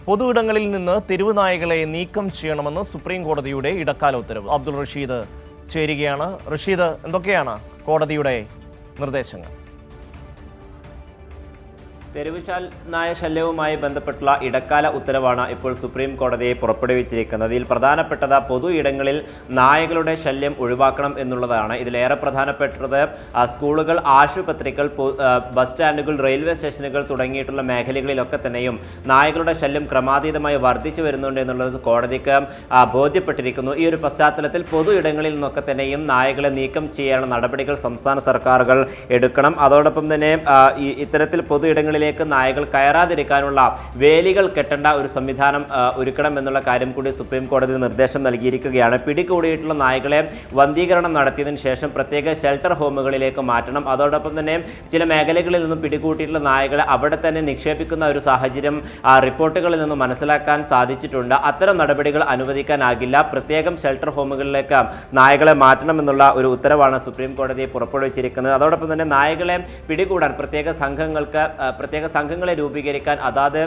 പൊതുയിടങ്ങളിൽ നിന്ന് തെരുവ് നായകളെ നീക്കം ചെയ്യണമെന്ന് സുപ്രീം കോടതിയുടെ ഇടക്കാല ഉത്തരവ്. അബ്ദുൾ റഷീദ് ചേരുകയാണ്. റഷീദ്, എന്തൊക്കെയാണ് കോടതിയുടെ നിർദ്ദേശങ്ങൾ? തെരുവുശാൽ നായ ശല്യവുമായി ബന്ധപ്പെട്ടുള്ള ഇടക്കാല ഉത്തരവാണ് ഇപ്പോൾ സുപ്രീം കോടതിയെ പുറപ്പെടുവിച്ചിരിക്കുന്നത്. ഇതിൽ പ്രധാനപ്പെട്ടത് പൊതു ഇടങ്ങളിൽ നായകളുടെ ശല്യം ഒഴിവാക്കണം എന്നുള്ളതാണ്. ഇതിലേറെ പ്രധാനപ്പെട്ടത് സ്കൂളുകൾ, ആശുപത്രികൾ, ബസ് സ്റ്റാൻഡുകൾ, റെയിൽവേ സ്റ്റേഷനുകൾ തുടങ്ങിയിട്ടുള്ള മേഖലകളിലൊക്കെ തന്നെയും നായകളുടെ ശല്യം ക്രമാതീതമായി വർദ്ധിച്ചു വരുന്നുണ്ട് എന്നുള്ളത് കോടതിക്ക് ബോധ്യപ്പെട്ടിരിക്കുന്നു. ഈ ഒരു പശ്ചാത്തലത്തിൽ പൊതു ഇടങ്ങളിൽ നിന്നൊക്കെ തന്നെയും നായകളെ നീക്കം ചെയ്യാനുള്ള നടപടികൾ സംസ്ഥാന സർക്കാരുകൾ എടുക്കണം. അതോടൊപ്പം തന്നെ ഇത്തരത്തിൽ പൊതു ഇടങ്ങളിൽ നായകൾ കയറാതിരിക്കാനുള്ള വേലികൾ കെട്ടേണ്ട ഒരു സംവിധാനം ഒരുക്കണം എന്നുള്ള കാര്യം കൂടി സുപ്രീം കോടതി നിർദ്ദേശം നൽകിയിരിക്കുകയാണ്. പിടികൂടിയിട്ടുള്ള നായകളെ വന്ധീകരണം നടത്തിയതിനു ശേഷം പ്രത്യേക ഷെൽട്ടർ ഹോമുകളിലേക്ക് മാറ്റണം. അതോടൊപ്പം തന്നെ ചില മേഖലകളിൽ നിന്നും പിടികൂട്ടിയിട്ടുള്ള നായകളെ അവിടെ തന്നെ നിക്ഷേപിക്കുന്ന ഒരു സാഹചര്യം റിപ്പോർട്ടുകളിൽ നിന്ന് മനസ്സിലാക്കാൻ സാധിച്ചിട്ടുണ്ട്. അത്തരം നടപടികൾ അനുവദിക്കാനാകില്ല. പ്രത്യേകം ഷെൽട്ടർ ഹോമുകളിലേക്ക് നായകളെ മാറ്റണമെന്നുള്ള ഒരു ഉത്തരവാണ് സുപ്രീം കോടതി പുറപ്പെടുവിച്ചിരിക്കുന്നത്. അതോടൊപ്പം തന്നെ നായകളെ പിടികൂടാൻ പ്രത്യേക സംഘങ്ങളെ രൂപീകരിക്കാൻ അതാത്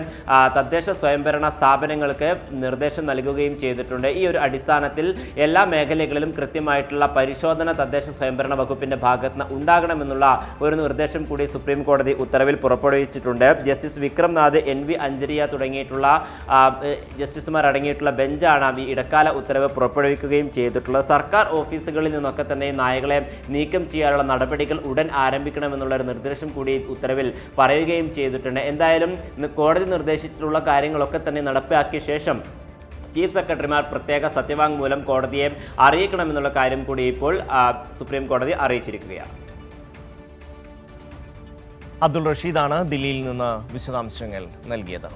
തദ്ദേശ സ്വയംഭരണ സ്ഥാപനങ്ങൾക്ക് നിർദ്ദേശം നൽകുകയും ചെയ്തിട്ടുണ്ട്. ഈ ഒരു അടിസ്ഥാനത്തിൽ എല്ലാ മേഖലകളിലും കൃത്യമായിട്ടുള്ള പരിശോധന തദ്ദേശ സ്വയംഭരണ വകുപ്പിന്റെ ഭാഗത്ത് നിന്ന് ഉണ്ടാകണമെന്നുള്ള ഒരു നിർദ്ദേശം കൂടി സുപ്രീം കോടതി ഉത്തരവിൽ പുറപ്പെടുവിച്ചിട്ടുണ്ട്. ജസ്റ്റിസ് വിക്രംനാഥ്, NV അഞ്ജരിയ തുടങ്ങിയിട്ടുള്ള ജസ്റ്റിസുമാർ അടങ്ങിയിട്ടുള്ള ബെഞ്ചാണ് ഈ ഇടക്കാല ഉത്തരവ് പുറപ്പെടുവിക്കുകയും ചെയ്തിട്ടുള്ളത്. സർക്കാർ ഓഫീസുകളിൽ നിന്നൊക്കെ തന്നെ നായകളെ നീക്കം ചെയ്യാനുള്ള നടപടികൾ ഉടൻ ആരംഭിക്കണമെന്നുള്ള ഒരു നിർദ്ദേശം കൂടി ഉത്തരവിൽ പറയുകയും ചെയ്തിട്ടുണ്ട്. എന്തായാലും കോടതി നിർദ്ദേശിച്ചിട്ടുള്ള കാര്യങ്ങളൊക്കെ തന്നെ നടപ്പാക്കിയ ശേഷം ചീഫ് സെക്രട്ടറിമാർ പ്രത്യേക സത്യവാങ്മൂലം കോടതിയെ അറിയിക്കണമെന്നുള്ള കാര്യം കൂടി ഇപ്പോൾ സുപ്രീം കോടതി അറിയിച്ചിരിക്കുകയാണ്. അബ്ദുൾ റഷീദാണ് ദില്ലിയിൽ നിന്ന് വിശദാംശങ്ങൾ നൽകിയത്.